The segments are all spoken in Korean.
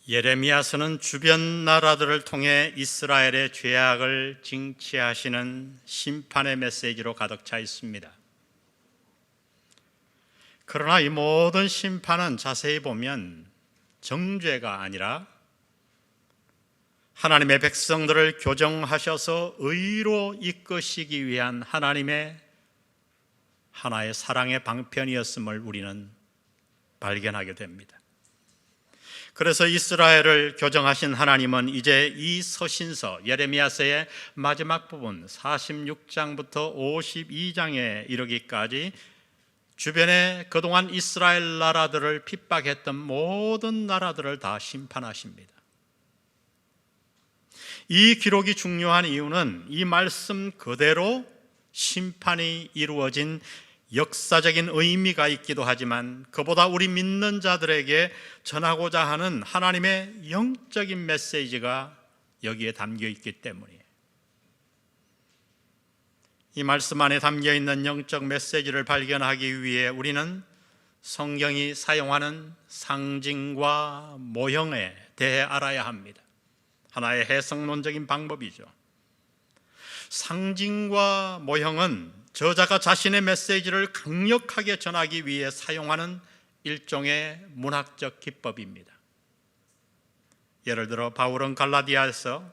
예레미야서는 주변 나라들을 통해 이스라엘의 죄악을 징치하시는 심판의 메시지로 가득 차 있습니다. 그러나 이 모든 심판은 자세히 보면 정죄가 아니라 하나님의 백성들을 교정하셔서 의로 이끄시기 위한 하나님의 하나의 사랑의 방편이었음을 우리는 발견하게 됩니다. 그래서 이스라엘을 교정하신 하나님은 이제 이 서신서 예레미야서의 마지막 부분 46장부터 52장에 이르기까지 주변에 그동안 이스라엘 나라들을 핍박했던 모든 나라들을 다 심판하십니다. 이 기록이 중요한 이유는 이 말씀 그대로 심판이 이루어진 역사적인 의미가 있기도 하지만 그보다 우리 믿는 자들에게 전하고자 하는 하나님의 영적인 메시지가 여기에 담겨 있기 때문이에요. 이 말씀 안에 담겨 있는 영적 메시지를 발견하기 위해 우리는 성경이 사용하는 상징과 모형에 대해 알아야 합니다. 하나의 해석론적인 방법이죠. 상징과 모형은 저자가 자신의 메시지를 강력하게 전하기 위해 사용하는 일종의 문학적 기법입니다. 예를 들어 바울은 갈라디아에서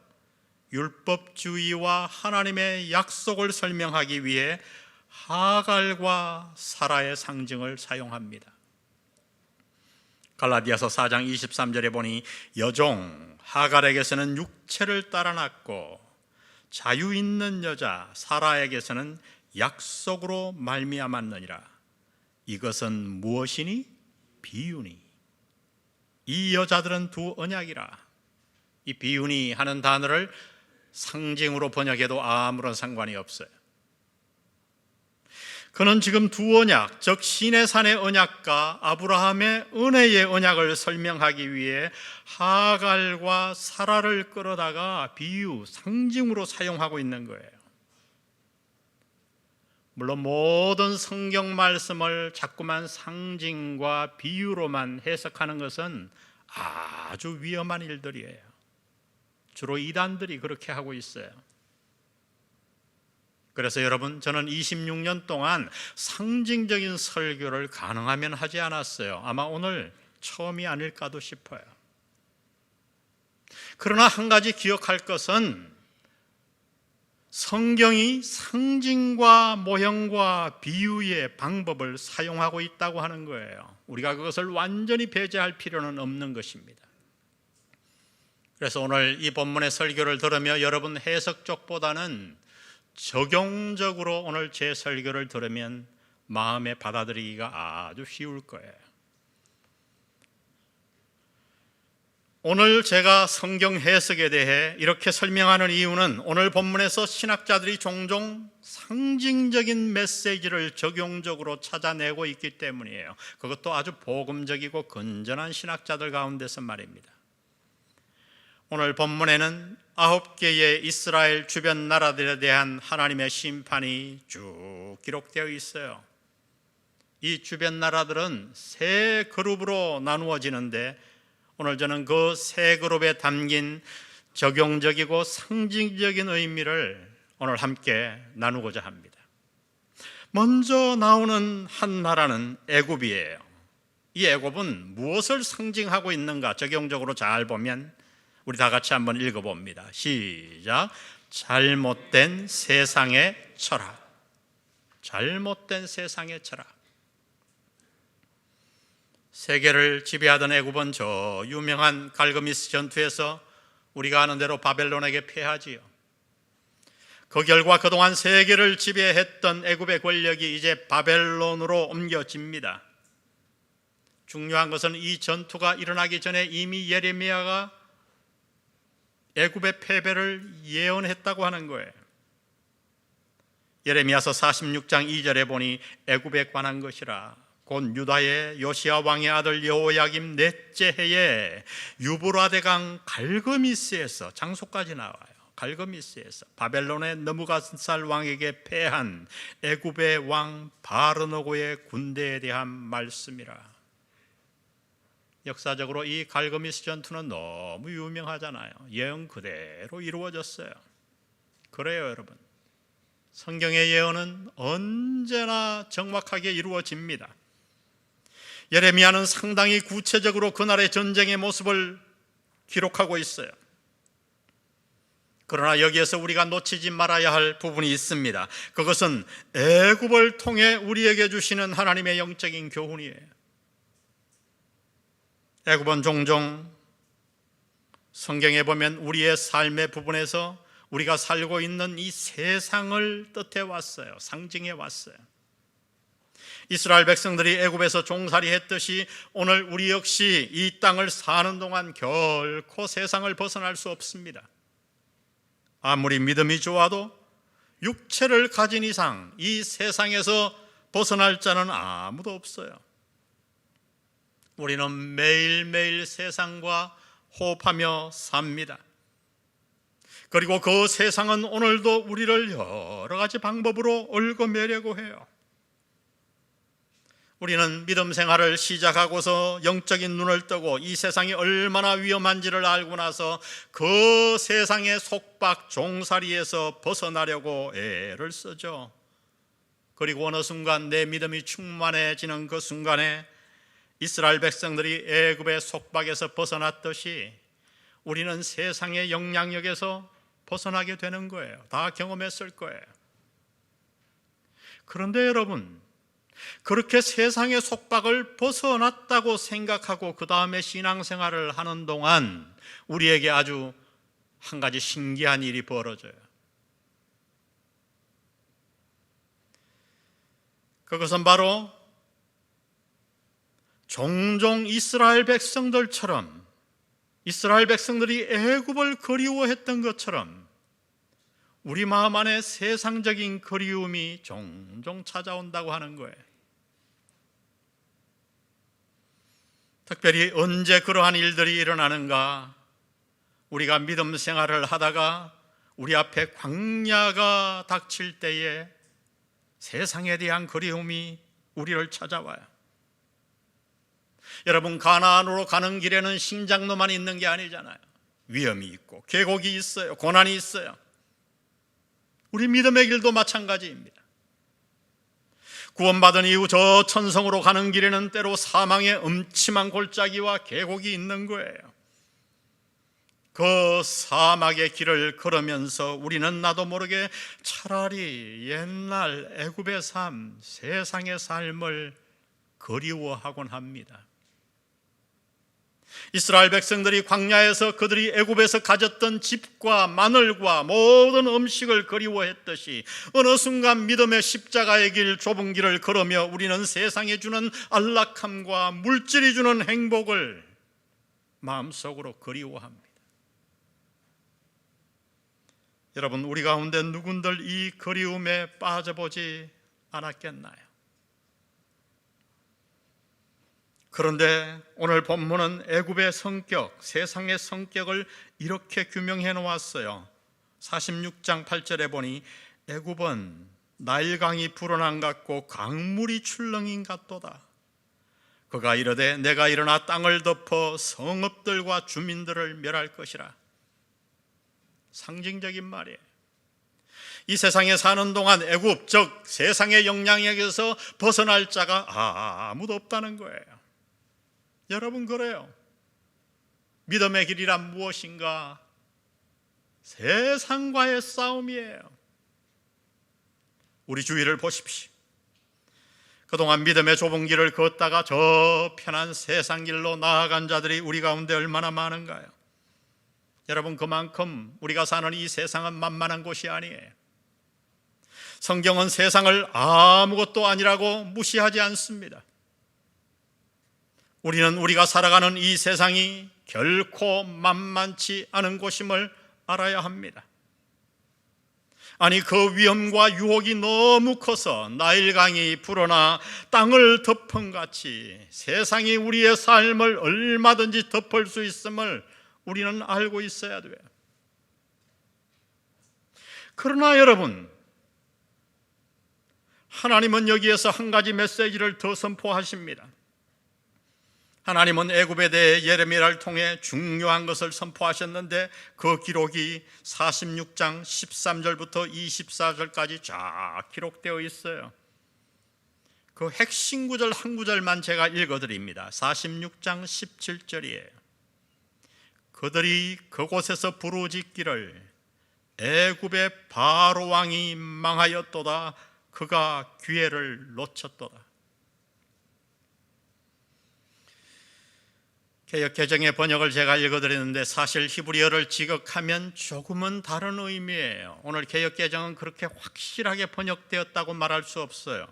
율법주의와 하나님의 약속을 설명하기 위해 하갈과 사라의 상징을 사용합니다. 갈라디아서 4장 23절에 보니 여종 하갈에게서는 육체를 따라 낳고 자유 있는 여자 사라에게서는 약속으로 말미암았느니라. 이것은 무엇이니? 비유니. 이 여자들은 두 언약이라. 이 비유니 하는 단어를 상징으로 번역해도 아무런 상관이 없어요. 그는 지금 두 언약, 즉 시내산의 언약과 아브라함의 은혜의 언약을 설명하기 위해 하갈과 사라를 끌어다가 비유, 상징으로 사용하고 있는 거예요. 물론 모든 성경 말씀을 자꾸만 상징과 비유로만 해석하는 것은 아주 위험한 일들이에요. 주로 이단들이 그렇게 하고 있어요. 그래서 여러분, 저는 26년 동안 상징적인 설교를 가능하면 하지 않았어요. 아마 오늘 처음이 아닐까도 싶어요. 그러나 한 가지 기억할 것은 성경이 상징과 모형과 비유의 방법을 사용하고 있다고 하는 거예요. 우리가 그것을 완전히 배제할 필요는 없는 것입니다. 그래서 오늘 이 본문의 설교를 들으며 여러분 해석 쪽보다는 적용적으로 오늘 제 설교를 들으면 마음에 받아들이기가 아주 쉬울 거예요. 오늘 제가 성경 해석에 대해 이렇게 설명하는 이유는 오늘 본문에서 신학자들이 종종 상징적인 메시지를 적용적으로 찾아내고 있기 때문이에요. 그것도 아주 복음적이고 건전한 신학자들 가운데서 말입니다. 오늘 본문에는 9개의 이스라엘 주변 나라들에 대한 하나님의 심판이 쭉 기록되어 있어요. 이 주변 나라들은 세 그룹으로 나누어지는데 오늘 저는 그 세 그룹에 담긴 적용적이고 상징적인 의미를 오늘 함께 나누고자 합니다. 먼저 나오는 한 나라는 애굽이에요. 이 애굽은 무엇을 상징하고 있는가 적용적으로 잘 보면 우리 다 같이 한번 읽어봅니다. 시작. 잘못된 세상의 철학. 잘못된 세상의 철학. 세계를 지배하던 애굽은 저 유명한 갈그미스 전투에서 우리가 아는 대로 바벨론에게 패하지요. 그 결과 그동안 세계를 지배했던 애굽의 권력이 이제 바벨론으로 옮겨집니다. 중요한 것은 이 전투가 일어나기 전에 이미 예레미야가 애굽의 패배를 예언했다고 하는 거예요. 예레미야서 46장 2절에 보니 애굽에 관한 것이라 곧 유다의 요시야 왕의 아들 여호야김 넷째 해에 유브라데강 갈그미스에서 장소까지 나와요. 갈그미스에서 바벨론의 느부갓네살 왕에게 패한 애굽의 왕 바르노고의 군대에 대한 말씀이라. 역사적으로 이 갈그미스 전투는 너무 유명하잖아요. 예언 그대로 이루어졌어요. 그래요, 여러분. 성경의 예언은 언제나 정확하게 이루어집니다. 예레미야는 상당히 구체적으로 그날의 전쟁의 모습을 기록하고 있어요. 그러나 여기에서 우리가 놓치지 말아야 할 부분이 있습니다. 그것은 애굽을 통해 우리에게 주시는 하나님의 영적인 교훈이에요. 애굽은 종종 성경에 보면 우리의 삶의 부분에서 우리가 살고 있는 이 세상을 뜻해 왔어요. 상징해 왔어요. 이스라엘 백성들이 애굽에서 종살이 했듯이 오늘 우리 역시 이 땅을 사는 동안 결코 세상을 벗어날 수 없습니다. 아무리 믿음이 좋아도 육체를 가진 이상 이 세상에서 벗어날 자는 아무도 없어요. 우리는 매일매일 세상과 호흡하며 삽니다. 그리고 그 세상은 오늘도 우리를 여러 가지 방법으로 얽어매려고 해요. 우리는 믿음 생활을 시작하고서 영적인 눈을 뜨고 이 세상이 얼마나 위험한지를 알고 나서 그 세상의 속박 종살이에서 벗어나려고 애를 쓰죠. 그리고 어느 순간 내 믿음이 충만해지는 그 순간에 이스라엘 백성들이 애굽의 속박에서 벗어났듯이 우리는 세상의 영향력에서 벗어나게 되는 거예요. 다 경험했을 거예요. 그런데 여러분, 그렇게 세상의 속박을 벗어났다고 생각하고 그 다음에 신앙생활을 하는 동안 우리에게 아주 한 가지 신기한 일이 벌어져요. 그것은 바로 종종 이스라엘 백성들처럼 이스라엘 백성들이 애굽을 그리워했던 것처럼 우리 마음 안에 세상적인 그리움이 종종 찾아온다고 하는 거예요. 특별히 언제 그러한 일들이 일어나는가? 우리가 믿음 생활을 하다가 우리 앞에 광야가 닥칠 때에 세상에 대한 그리움이 우리를 찾아와요. 여러분, 가나안으로 가는 길에는 신장로만 있는 게 아니잖아요. 위험이 있고 계곡이 있어요. 고난이 있어요. 우리 믿음의 길도 마찬가지입니다. 구원받은 이후 저 천성으로 가는 길에는 때로 사망의 음침한 골짜기와 계곡이 있는 거예요. 그 사막의 길을 걸으면서 우리는 나도 모르게 차라리 옛날 애굽의 삶, 세상의 삶을 그리워하곤 합니다. 이스라엘 백성들이 광야에서 그들이 애굽에서 가졌던 집과 마늘과 모든 음식을 그리워했듯이 어느 순간 믿음의 십자가의 길, 좁은 길을 걸으며 우리는 세상에 주는 안락함과 물질이 주는 행복을 마음속으로 그리워합니다. 여러분, 우리 가운데 누군들 이 그리움에 빠져보지 않았겠나요? 그런데 오늘 본문은 애굽의 성격, 세상의 성격을 이렇게 규명해 놓았어요. 46장 8절에 보니 애굽은 나일강이 불어난 같고 강물이 출렁인 같도다. 그가 이르되 내가 일어나 땅을 덮어 성읍들과 주민들을 멸할 것이라. 상징적인 말이에요. 이 세상에 사는 동안 애굽, 즉 세상의 영향력에서 벗어날 자가 아무도 없다는 거예요. 여러분, 그래요. 믿음의 길이란 무엇인가? 세상과의 싸움이에요. 우리 주위를 보십시오. 그동안 믿음의 좁은 길을 걷다가 저 편한 세상 길로 나아간 자들이 우리 가운데 얼마나 많은가요? 여러분, 그만큼 우리가 사는 이 세상은 만만한 곳이 아니에요. 성경은 세상을 아무것도 아니라고 무시하지 않습니다. 우리는 우리가 살아가는 이 세상이 결코 만만치 않은 곳임을 알아야 합니다. 아니, 그 위험과 유혹이 너무 커서 나일강이 불어나 땅을 덮은 같이 세상이 우리의 삶을 얼마든지 덮을 수 있음을 우리는 알고 있어야 돼요. 그러나 여러분, 하나님은 여기에서 한 가지 메시지를 더 선포하십니다. 하나님은 애굽에 대해 예레미야를 통해 중요한 것을 선포하셨는데 그 기록이 46장 13절부터 24절까지 쫙 기록되어 있어요. 그 핵심 구절 한 구절만 제가 읽어드립니다. 46장 17절이에요. 그들이 그곳에서 부르짖기를 애굽의 바로 왕이 망하였도다. 그가 기회를 놓쳤도다. 개역 개정의 번역을 제가 읽어드렸는데 사실 히브리어를 지극하면 조금은 다른 의미예요. 오늘 개역 개정은 그렇게 확실하게 번역되었다고 말할 수 없어요.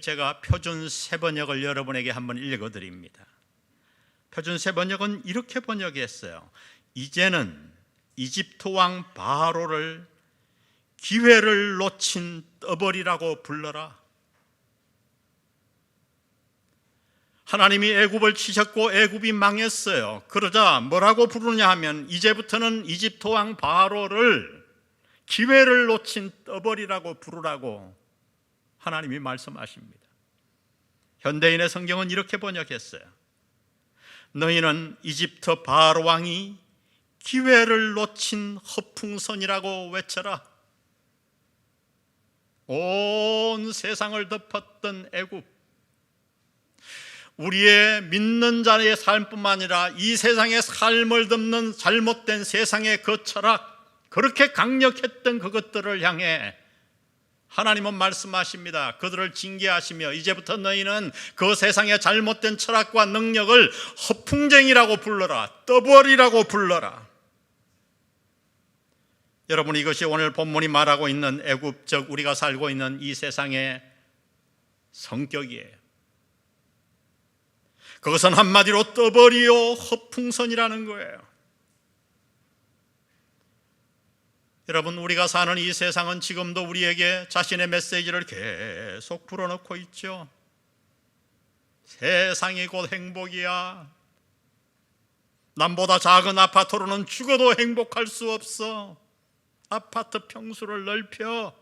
제가 표준 새번역을 여러분에게 한번 읽어드립니다. 표준 새번역은 이렇게 번역했어요. 이제는 이집트 왕 바로를 기회를 놓친 떠벌이라고 불러라. 하나님이 애굽을 치셨고 애굽이 망했어요. 그러자 뭐라고 부르냐 하면 이제부터는 이집트 왕 바로를 기회를 놓친 떠벌이라고 부르라고 하나님이 말씀하십니다. 현대인의 성경은 이렇게 번역했어요. 너희는 이집트 바로 왕이 기회를 놓친 허풍선이라고 외쳐라. 온 세상을 덮었던 애굽, 우리의 믿는 자의 삶뿐만 아니라 이 세상의 삶을 덮는 잘못된 세상의 그 철학, 그렇게 강력했던 그것들을 향해 하나님은 말씀하십니다. 그들을 징계하시며 이제부터 너희는 그 세상의 잘못된 철학과 능력을 허풍쟁이라고 불러라, 떠벌이라고 불러라. 여러분, 이것이 오늘 본문이 말하고 있는 애굽, 즉 우리가 살고 있는 이 세상의 성격이에요. 그것은 한마디로 떠벌이요 허풍선이라는 거예요. 여러분, 우리가 사는 이 세상은 지금도 우리에게 자신의 메시지를 계속 불어넣고 있죠. 세상이 곧 행복이야. 남보다 작은 아파트로는 죽어도 행복할 수 없어. 아파트 평수를 넓혀.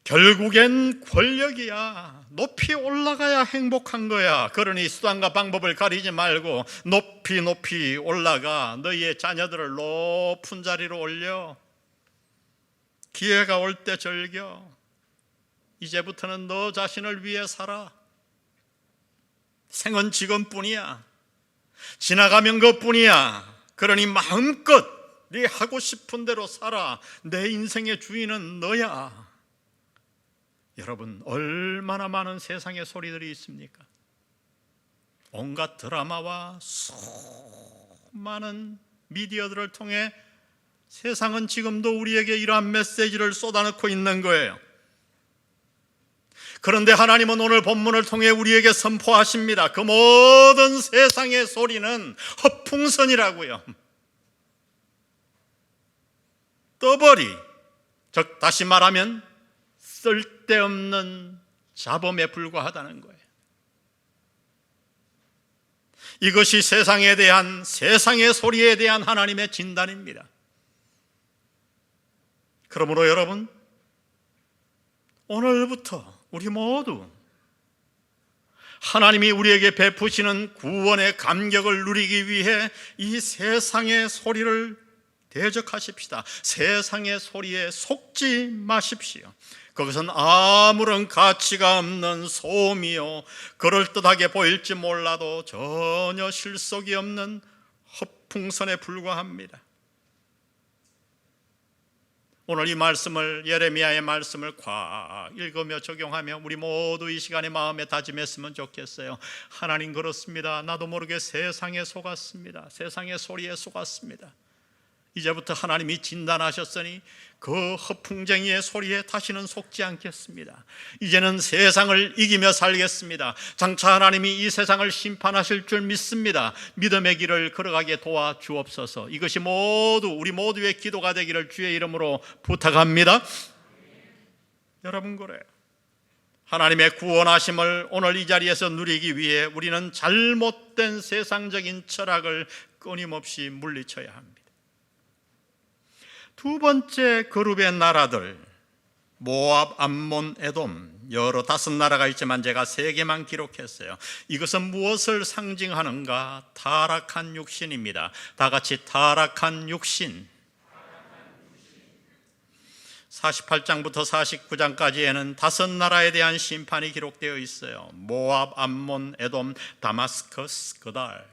결국엔 권력이야. 높이 올라가야 행복한 거야. 그러니 수단과 방법을 가리지 말고 높이 높이 올라가. 너희의 자녀들을 높은 자리로 올려. 기회가 올 때 즐겨. 이제부터는 너 자신을 위해 살아. 생은 지금뿐이야. 지나가면 그뿐이야. 그러니 마음껏 네 하고 싶은 대로 살아. 내 인생의 주인은 너야. 여러분, 얼마나 많은 세상의 소리들이 있습니까? 온갖 드라마와 수많은 미디어들을 통해 세상은 지금도 우리에게 이러한 메시지를 쏟아넣고 있는 거예요. 그런데 하나님은 오늘 본문을 통해 우리에게 선포하십니다. 그 모든 세상의 소리는 허풍선이라고요. 떠벌이, 즉 다시 말하면 쓸데없는 잡음에 불과하다는 거예요. 이것이 세상의 소리에 대한 하나님의 진단입니다. 그러므로 여러분, 오늘부터 우리 모두 하나님이 우리에게 베푸시는 구원의 감격을 누리기 위해 이 세상의 소리를 대적하십시다. 세상의 소리에 속지 마십시오. 그것은 아무런 가치가 없는 소음이요, 그럴듯하게 보일지 몰라도 전혀 실속이 없는 허풍선에 불과합니다. 오늘 이 말씀을, 예레미야의 말씀을 꽉 읽으며 적용하며 우리 모두 이 시간에 마음에 다짐했으면 좋겠어요. 하나님, 그렇습니다. 나도 모르게 세상에 속았습니다. 세상의 소리에 속았습니다. 이제부터 하나님이 진단하셨으니 그 허풍쟁이의 소리에 다시는 속지 않겠습니다. 이제는 세상을 이기며 살겠습니다. 장차 하나님이 이 세상을 심판하실 줄 믿습니다. 믿음의 길을 걸어가게 도와주옵소서. 이것이 모두 우리 모두의 기도가 되기를 주의 이름으로 부탁합니다. 여러분, 그래요. 하나님의 구원하심을 오늘 이 자리에서 누리기 위해 우리는 잘못된 세상적인 철학을 끊임없이 물리쳐야 합니다. 두 번째 그룹의 나라들, 모압, 암몬, 에돔 여러 5나라가 있지만 제가 3개만 기록했어요. 이것은 무엇을 상징하는가? 타락한 육신입니다. 다 같이 타락한 육신. 48장부터 49장까지에는 5나라에 대한 심판이 기록되어 있어요. 모압, 암몬, 에돔, 다마스커스, 그달.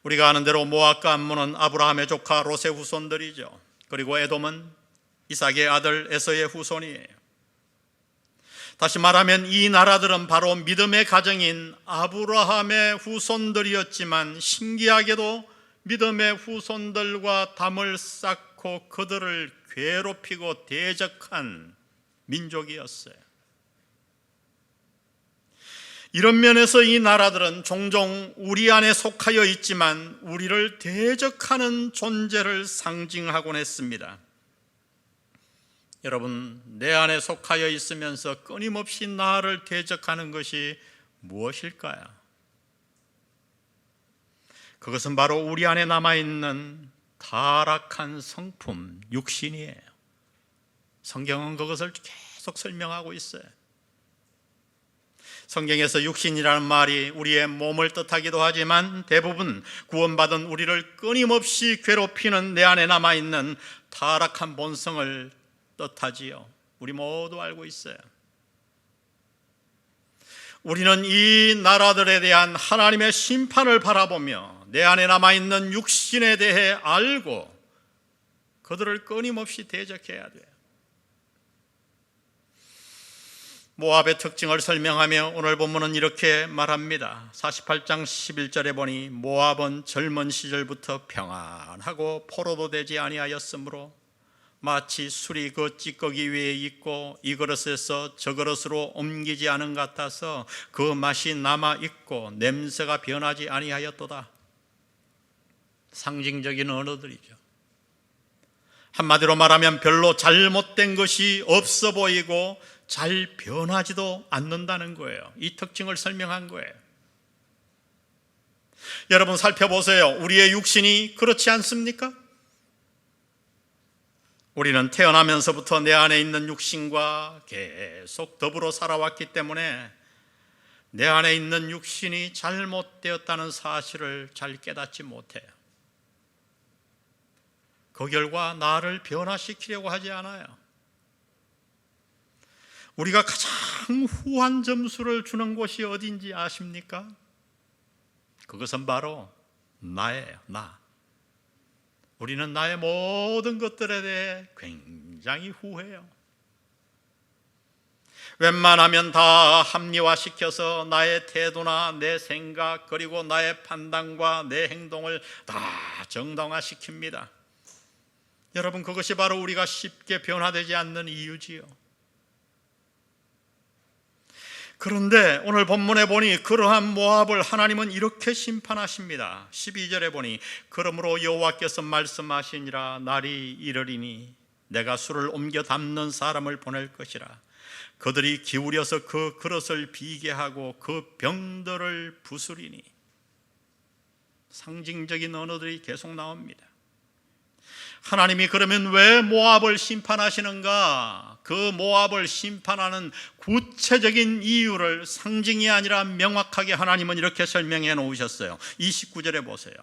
우리가 아는 대로 모압과 암몬은 아브라함의 조카 롯의 후손들이죠. 그리고 에돔은 이삭의 아들 에서의 후손이에요. 다시 말하면 이 나라들은 바로 믿음의 가정인 아브라함의 후손들이었지만 신기하게도 믿음의 후손들과 담을 쌓고 그들을 괴롭히고 대적한 민족이었어요. 이런 면에서 이 나라들은 종종 우리 안에 속하여 있지만 우리를 대적하는 존재를 상징하곤 했습니다. 여러분, 내 안에 속하여 있으면서 끊임없이 나를 대적하는 것이 무엇일까요? 그것은 바로 우리 안에 남아있는 타락한 성품, 육신이에요. 성경은 그것을 계속 설명하고 있어요. 성경에서 육신이라는 말이 우리의 몸을 뜻하기도 하지만 대부분 구원받은 우리를 끊임없이 괴롭히는 내 안에 남아있는 타락한 본성을 뜻하지요. 우리 모두 알고 있어요. 우리는 이 나라들에 대한 하나님의 심판을 바라보며 내 안에 남아있는 육신에 대해 알고 그들을 끊임없이 대적해야 돼요. 모압의 특징을 설명하며 오늘 본문은 이렇게 말합니다. 48장 11절에 보니 모압은 젊은 시절부터 평안하고 포로도 되지 아니하였으므로 마치 술이 그 찌꺼기 위에 있고 이 그릇에서 저 그릇으로 옮기지 않은 것 같아서 그 맛이 남아있고 냄새가 변하지 아니하였도다. 상징적인 언어들이죠. 한마디로 말하면 별로 잘못된 것이 없어 보이고 잘 변하지도 않는다는 거예요. 이 특징을 설명한 거예요. 여러분 살펴보세요. 우리의 육신이 그렇지 않습니까? 우리는 태어나면서부터 내 안에 있는 육신과 계속 더불어 살아왔기 때문에 내 안에 있는 육신이 잘못되었다는 사실을 잘 깨닫지 못해요. 그 결과 나를 변화시키려고 하지 않아요. 우리가 가장 후한 점수를 주는 곳이 어딘지 아십니까? 그것은 바로 나예요. 나. 우리는 나의 모든 것들에 대해 굉장히 후해요. 웬만하면 다 합리화시켜서 나의 태도나 내 생각 그리고 나의 판단과 내 행동을 다 정당화시킵니다. 여러분, 그것이 바로 우리가 쉽게 변화되지 않는 이유지요. 그런데 오늘 본문에 보니 그러한 모압을 하나님은 이렇게 심판하십니다. 12절에 보니 그러므로 여호와께서 말씀하시니라 날이 이르리니 내가 술을 옮겨 담는 사람을 보낼 것이라 그들이 기울여서 그 그릇을 비게 하고 그 병들을 부수리니. 상징적인 언어들이 계속 나옵니다. 하나님이 그러면 왜 모압을 심판하시는가? 그 모압을 심판하는 구체적인 이유를 상징이 아니라 명확하게 하나님은 이렇게 설명해 놓으셨어요. 29절에 보세요.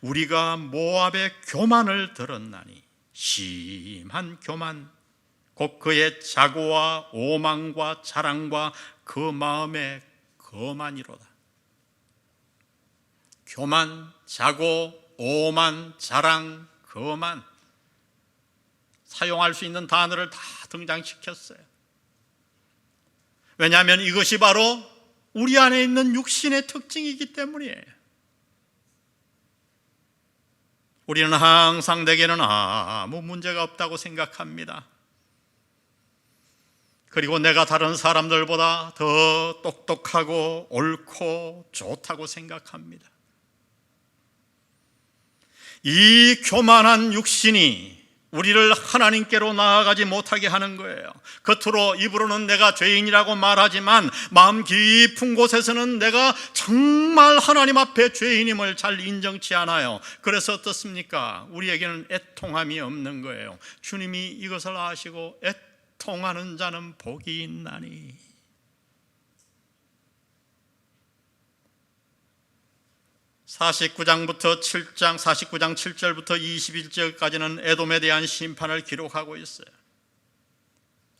우리가 모압의 교만을 들었나니 심한 교만 곧 그의 자고와 오만과 자랑과 그 마음의 거만이로다. 교만, 자고, 오만, 자랑, 거만 사용할 수 있는 단어를 다 등장시켰어요. 왜냐하면 이것이 바로 우리 안에 있는 육신의 특징이기 때문이에요. 우리는 항상 내게는 아무 문제가 없다고 생각합니다. 그리고 내가 다른 사람들보다 더 똑똑하고 옳고 좋다고 생각합니다. 이 교만한 육신이 우리를 하나님께로 나아가지 못하게 하는 거예요. 겉으로 입으로는 내가 죄인이라고 말하지만 마음 깊은 곳에서는 내가 정말 하나님 앞에 죄인임을 잘 인정치 않아요. 그래서 어떻습니까? 우리에게는 애통함이 없는 거예요. 주님이 이것을 아시고 애통하는 자는 복이 있나니. (49장 7절부터 21절까지는 에돔에 대한 심판을 기록하고 있어요.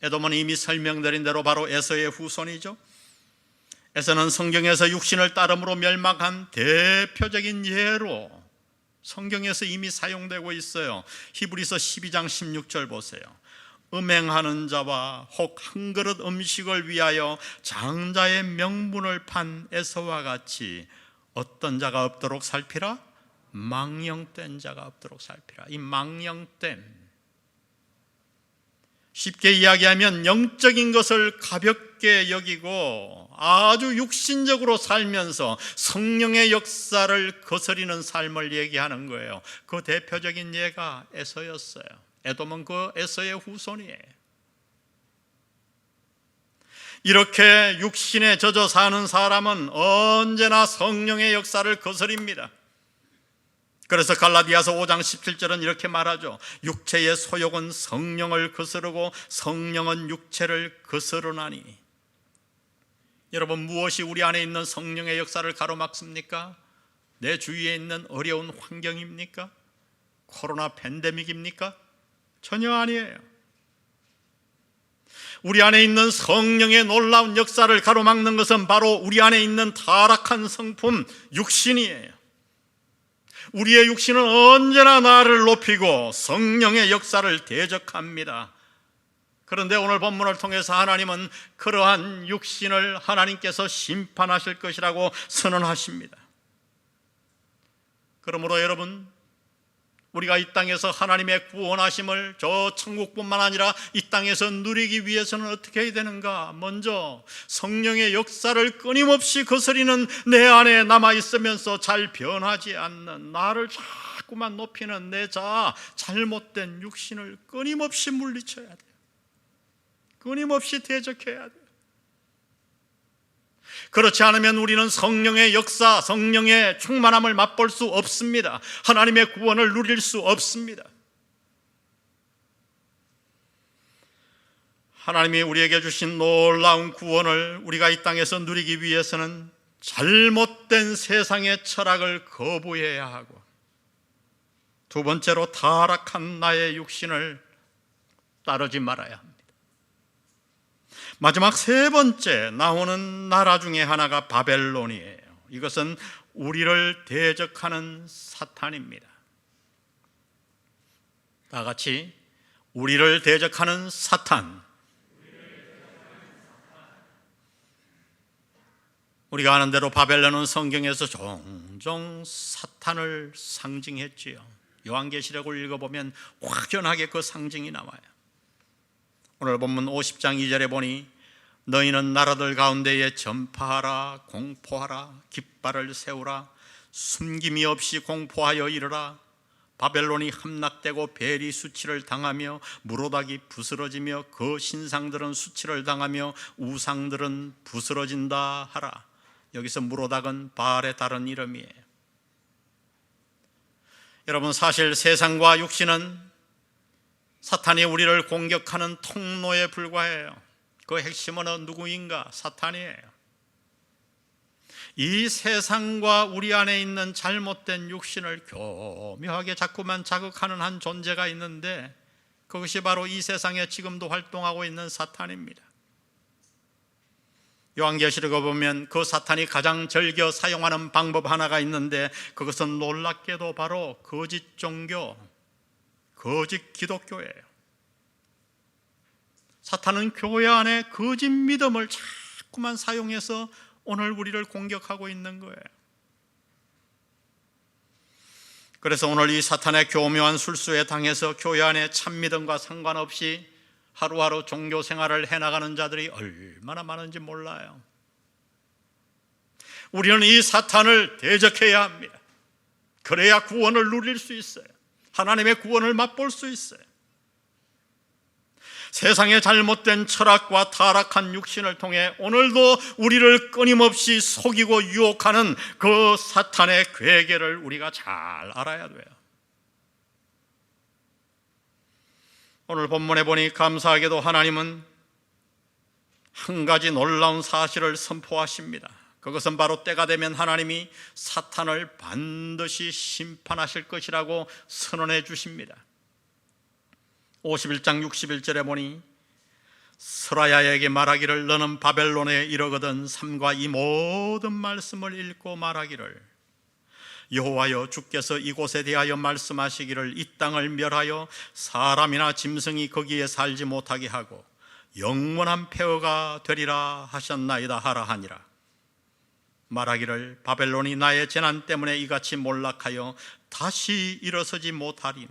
에돔은 이미 설명드린 대로 바로 에서의 후손이죠. 에서는 성경에서 육신을 따름으로 멸망한 대표적인 예로 성경에서 이미 사용되고 있어요. 히브리서 12장 16절 보세요. 음행하는 자와 혹 한 그릇 음식을 위하여 장자의 명분을 판 에서와 같이 어떤 자가 없도록 살피라? 망령된 자가 없도록 살피라. 이 망령됨, 쉽게 이야기하면 영적인 것을 가볍게 여기고 아주 육신적으로 살면서 성령의 역사를 거스리는 삶을 얘기하는 거예요. 그 대표적인 예가 에서였어요. 에돔은 그 에서의 후손이에요. 이렇게 육신에 젖어 사는 사람은 언제나 성령의 역사를 거스립니다. 그래서 갈라디아서 5장 17절은 이렇게 말하죠. 육체의 소욕은 성령을 거스르고 성령은 육체를 거스르나니. 여러분, 무엇이 우리 안에 있는 성령의 역사를 가로막습니까? 내 주위에 있는 어려운 환경입니까? 코로나 팬데믹입니까? 전혀 아니에요. 우리 안에 있는 성령의 놀라운 역사를 가로막는 것은 바로 우리 안에 있는 타락한 성품 육신이에요. 우리의 육신은 언제나 나를 높이고 성령의 역사를 대적합니다. 그런데 오늘 본문을 통해서 하나님은 그러한 육신을 하나님께서 심판하실 것이라고 선언하십니다. 그러므로 여러분, 우리가 이 땅에서 하나님의 구원하심을 저 천국뿐만 아니라 이 땅에서 누리기 위해서는 어떻게 해야 되는가? 먼저 성령의 역사를 끊임없이 거스리는 내 안에 남아있으면서 잘 변하지 않는, 나를 자꾸만 높이는 내 자아, 잘못된 육신을 끊임없이 물리쳐야 돼요. 끊임없이 대적해야 돼요. 그렇지 않으면 우리는 성령의 역사, 성령의 충만함을 맛볼 수 없습니다. 하나님의 구원을 누릴 수 없습니다. 하나님이 우리에게 주신 놀라운 구원을 우리가 이 땅에서 누리기 위해서는 잘못된 세상의 철학을 거부해야 하고, 두 번째로 타락한 나의 육신을 따르지 말아야 합니다. 마지막 세 번째 나오는 나라 중에 하나가 바벨론이에요. 이것은 우리를 대적하는 사탄입니다. 다 같이 우리를 대적하는 사탄. 우리가 아는 대로 바벨론은 성경에서 종종 사탄을 상징했지요. 요한계시록을 읽어보면 확연하게 그 상징이 나와요. 오늘 본문 50장 2절에 보니 너희는 나라들 가운데에 전파하라, 공포하라, 깃발을 세우라, 숨김이 없이 공포하여 이르라. 바벨론이 함락되고 벨이 수치를 당하며 무로닥이 부스러지며 그 신상들은 수치를 당하며 우상들은 부스러진다 하라. 여기서 무로닥은 바알의 다른 이름이에요. 여러분, 사실 세상과 육신은 사탄이 우리를 공격하는 통로에 불과해요. 그 핵심은 누구인가? 사탄이에요. 이 세상과 우리 안에 있는 잘못된 육신을 교묘하게 자꾸만 자극하는 한 존재가 있는데, 그것이 바로 이 세상에 지금도 활동하고 있는 사탄입니다. 요한계시록에 보면 그 사탄이 가장 즐겨 사용하는 방법 하나가 있는데, 그것은 놀랍게도 바로 거짓 종교, 거짓 기독교예요. 사탄은 교회 안에 거짓 믿음을 자꾸만 사용해서 오늘 우리를 공격하고 있는 거예요. 그래서 오늘 이 사탄의 교묘한 술수에 당해서 교회 안에 참믿음과 상관없이 하루하루 종교 생활을 해나가는 자들이 얼마나 많은지 몰라요. 우리는 이 사탄을 대적해야 합니다. 그래야 구원을 누릴 수 있어요. 하나님의 구원을 맛볼 수 있어요. 세상의 잘못된 철학과 타락한 육신을 통해 오늘도 우리를 끊임없이 속이고 유혹하는 그 사탄의 괴계를 우리가 잘 알아야 돼요. 오늘 본문에 보니 감사하게도 하나님은 한 가지 놀라운 사실을 선포하십니다. 그것은 바로 때가 되면 하나님이 사탄을 반드시 심판하실 것이라고 선언해 주십니다. 51장 61절에 보니 스라야에게 말하기를 너는 바벨론에 이르거든 삼가 이 모든 말씀을 읽고 말하기를 여호와여 주께서 이곳에 대하여 말씀하시기를 이 땅을 멸하여 사람이나 짐승이 거기에 살지 못하게 하고 영원한 폐허가 되리라 하셨나이다 하라 하니라. 말하기를 바벨론이 나의 재난 때문에 이같이 몰락하여 다시 일어서지 못하리니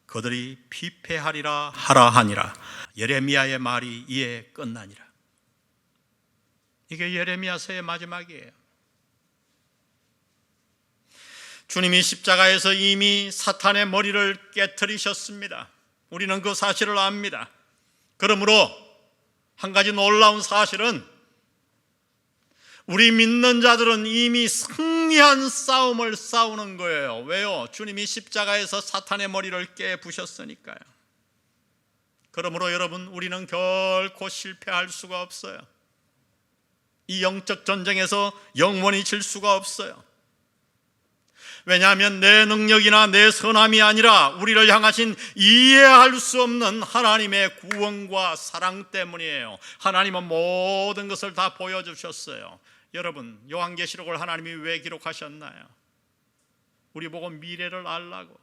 그들이 피폐하리라 하라 하니라. 예레미야의 말이 이에 끝나니라. 이게 예레미야서의 마지막이에요. 주님이 십자가에서 이미 사탄의 머리를 깨트리셨습니다. 우리는 그 사실을 압니다. 그러므로 한 가지 놀라운 사실은 우리 믿는 자들은 이미 승리한 싸움을 싸우는 거예요. 왜요? 주님이 십자가에서 사탄의 머리를 깨부셨으니까요. 그러므로 여러분, 우리는 결코 실패할 수가 없어요. 이 영적 전쟁에서 영원히 질 수가 없어요. 왜냐하면 내 능력이나 내 선함이 아니라 우리를 향하신 이해할 수 없는 하나님의 구원과 사랑 때문이에요. 하나님은 모든 것을 다 보여주셨어요. 여러분, 요한계시록을 하나님이 왜 기록하셨나요? 우리 보고 미래를 알라고.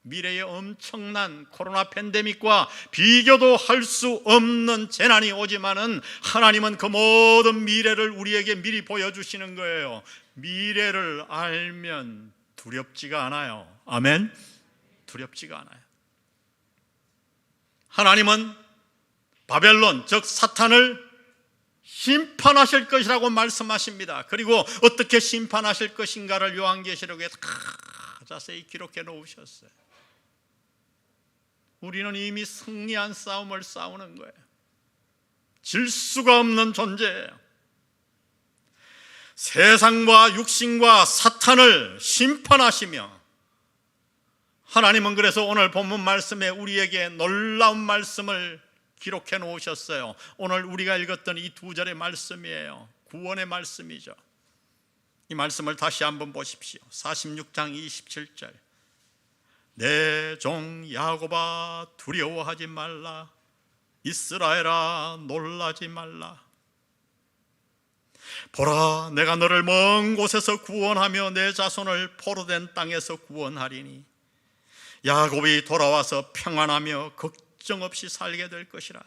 미래의 엄청난 코로나 팬데믹과 비교도 할 수 없는 재난이 오지만은 하나님은 그 모든 미래를 우리에게 미리 보여주시는 거예요. 미래를 알면 두렵지가 않아요. 아멘? 두렵지가 않아요. 하나님은 바벨론, 즉 사탄을 심판하실 것이라고 말씀하십니다. 그리고 어떻게 심판하실 것인가를 요한계시록에 다 자세히 기록해 놓으셨어요. 우리는 이미 승리한 싸움을 싸우는 거예요. 질 수가 없는 존재예요. 세상과 육신과 사탄을 심판하시며 하나님은 그래서 오늘 본문 말씀에 우리에게 놀라운 말씀을 기록해 놓으셨어요. 오늘 우리가 읽었던 이 두 절의 말씀이에요. 구원의 말씀이죠. 이 말씀을 다시 한번 보십시오. 46장 27절. 내 종 야곱아 두려워하지 말라. 이스라엘아 놀라지 말라. 보라, 내가 너를 먼 곳에서 구원하며 내 자손을 포로된 땅에서 구원하리니 야곱이 돌아와서 평안하며 걱정 없이 살게 될 것이라.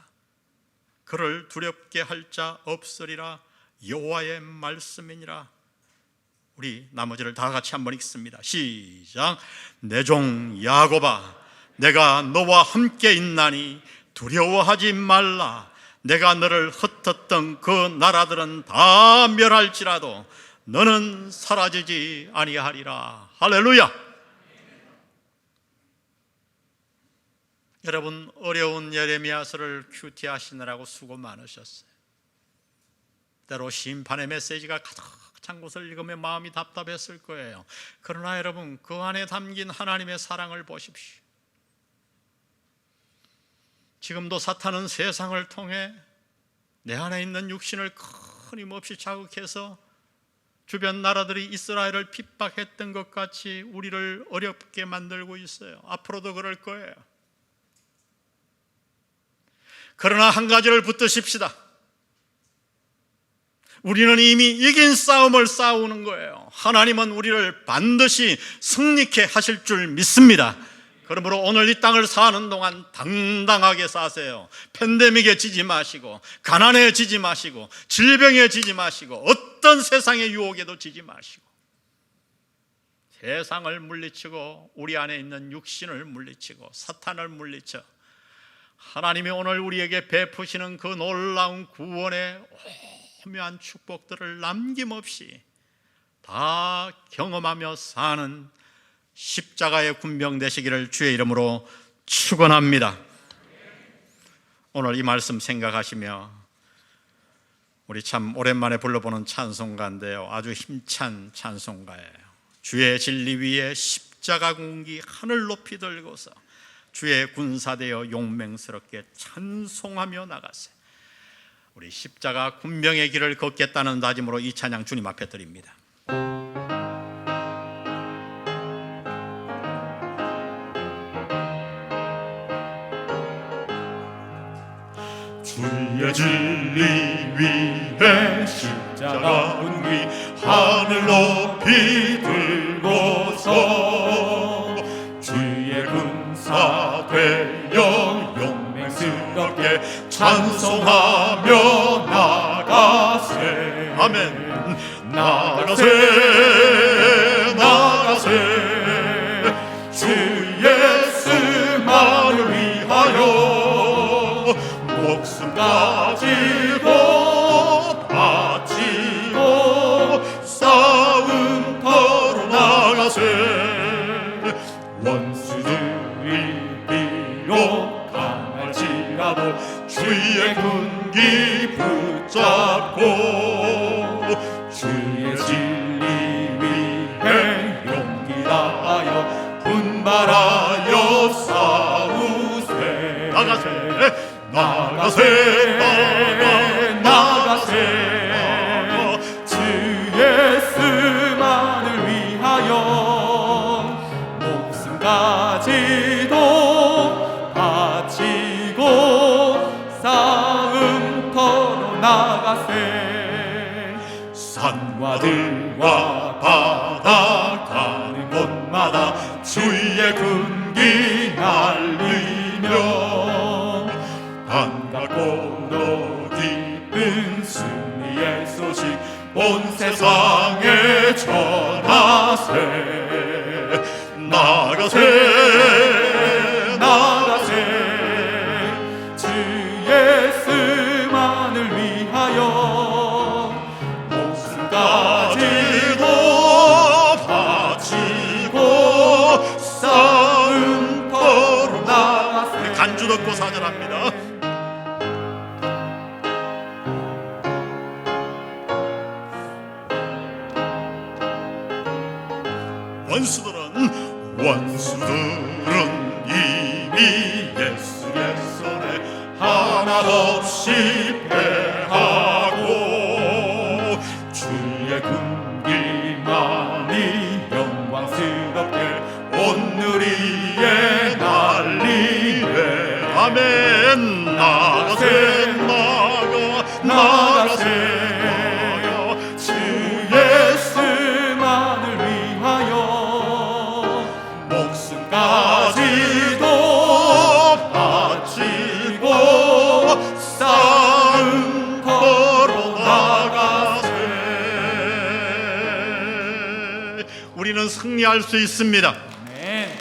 그를 두렵게 할 자 없으리라. 여호와의 말씀이니라. 우리 나머지를 다 같이 한번 읽습니다. 시작. 내 종 야곱아 내가 너와 함께 있나니 두려워하지 말라. 내가 너를 흩었던 그 나라들은 다 멸할지라도 너는 사라지지 아니하리라. 할렐루야. 여러분, 어려운 예레미야서를 큐티하시느라고 수고 많으셨어요. 때로 심판의 메시지가 가득 찬 곳을 읽으면 마음이 답답했을 거예요. 그러나 여러분, 그 안에 담긴 하나님의 사랑을 보십시오. 지금도 사탄은 세상을 통해 내 안에 있는 육신을 끊임없이 자극해서 주변 나라들이 이스라엘을 핍박했던 것 같이 우리를 어렵게 만들고 있어요. 앞으로도 그럴 거예요. 그러나 한 가지를 붙드십시다. 우리는 이미 이긴 싸움을 싸우는 거예요. 하나님은 우리를 반드시 승리케 하실 줄 믿습니다. 그러므로 오늘 이 땅을 사는 동안 당당하게 사세요. 팬데믹에 지지 마시고, 가난에 지지 마시고, 질병에 지지 마시고, 어떤 세상의 유혹에도 지지 마시고, 세상을 물리치고 우리 안에 있는 육신을 물리치고 사탄을 물리쳐 하나님이 오늘 우리에게 베푸시는 그 놀라운 구원의 오묘한 축복들을 남김없이 다 경험하며 사는 십자가의 군병 되시기를 주의 이름으로 축원합니다. 오늘 이 말씀 생각하시며 우리 참 오랜만에 불러보는 찬송가인데요, 아주 힘찬 찬송가예요. 주의 진리 위에 십자가 군기 하늘 높이 들고서 주의 군사되어 용맹스럽게 찬송하며 나가세. 우리 십자가 군병의 길을 걷겠다는 다짐으로 이 찬양 주님 앞에 드립니다. 주의 진리 위에 십자가 군기 하늘 높이 들고서 주의 군사 되어 용맹스럽게 찬송하며 나가세. 아멘. 나가세 나가세 주 예수만을 위하여 목숨 가지고 바치고 싸움터로 나가세. 원수들이 비록 강할지라도 주의 군기 붙잡고 주의 진리 위에 용기 다하여 분발하여 싸우세. 나가세 나가세 나가세 주 예수만을 위하여 목숨 가지도 바치고 싸움터로 나가세. 산과 들과 바다 가는 곳마다 주의 군기 날리며 반갑고도 기쁜 승리의 소식 온 세상에 전하세. 나가세 나가세 주 예수만을 위하여 목숨 가지고 바치고 싸움터로 나가세. 간주 듣고 사절합니다. 원수들은 이미 예수의 손에 하나 없이 패하고 주의 군기만이 영광스럽게 온누리에 날리네. 아멘. 나가세 나가세 주 예수만을 위하여 목숨 가지도 바치고 싸움터로 나가세. 우리는 승리할 수 있습니다. 아멘.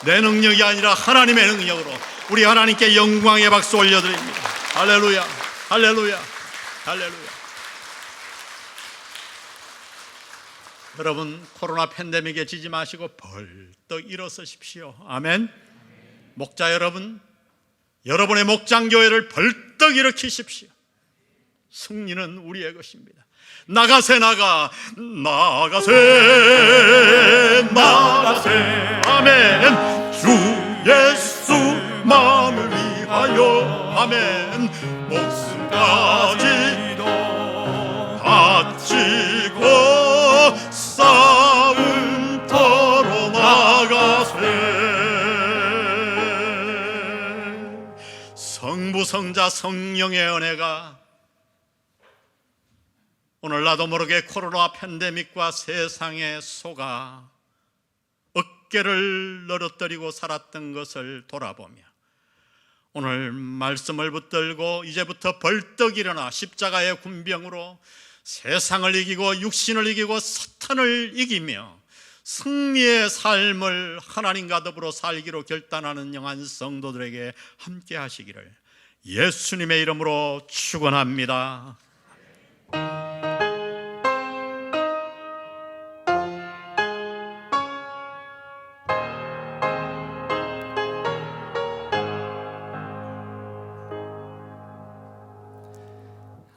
내 능력이 아니라 하나님의 능력으로 우리 하나님께 영광의 박수 올려드립니다. 할렐루야, 할렐루야, 할렐루야. 여러분, 코로나 팬데믹에 지지 마시고 벌떡 일어서십시오. 아멘. 목자 여러분, 여러분의 목장교회를 벌떡 일으키십시오. 승리는 우리의 것입니다. 나가세 나가세 아멘. 주 예수만을 위하여 아멘. 목숨 가지도 바치고 싸움터로 나가세. 성부 성자 성령의 은혜가 오늘 나도 모르게 코로나 팬데믹과 세상에 속아 어깨를 늘어뜨리고 살았던 것을 돌아보며 오늘 말씀을 붙들고 이제부터 벌떡 일어나 십자가의 군병으로 세상을 이기고 육신을 이기고 사탄을 이기며 승리의 삶을 하나님과 더불어 살기로 결단하는 영한 성도들에게 함께 하시기를 예수님의 이름으로 축원합니다.